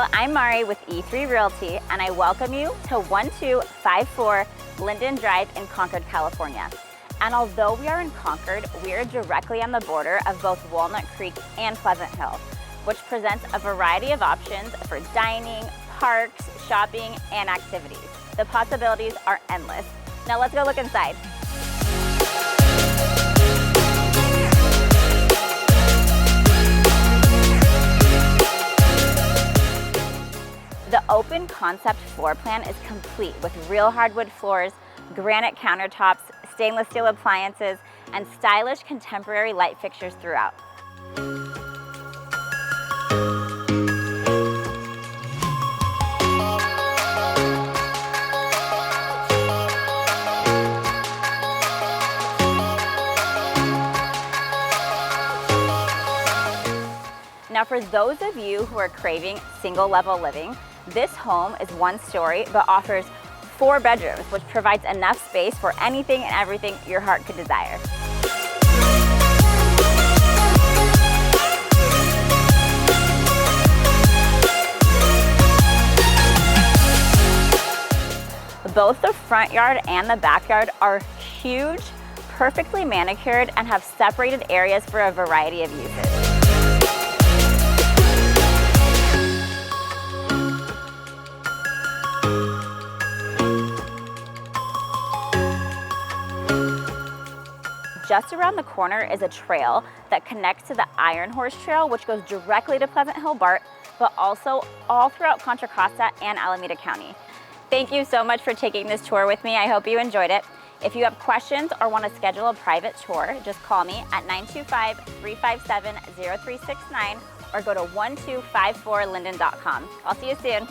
Hill, I'm Mari with E3 Realty, and I welcome you to 1254 Linden Drive in Concord, California. And although we are in Concord, we are directly on the border of both Walnut Creek and Pleasant Hill, which presents a variety of options for dining, parks, shopping, and activities. The possibilities are endless. Now let's go look inside. The open concept floor plan is complete with real hardwood floors, granite countertops, stainless steel appliances, and stylish contemporary light fixtures throughout. Now, for those of you who are craving single-level living, this home is one story but offers 4 bedrooms, which provides enough space for anything and everything your heart could desire. Both the front yard and the backyard are huge, perfectly manicured, and have separated areas for a variety of uses. Just around the corner is a trail that connects to the Iron Horse Trail, which goes directly to Pleasant Hill BART, but also all throughout Contra, Costa, and Alameda County. Thank you so much for taking this tour with me. I hope you enjoyed it. If you have questions or want to schedule a private tour, just call me at 925-357-0369 or go to 1254linden.com. I'll see you soon.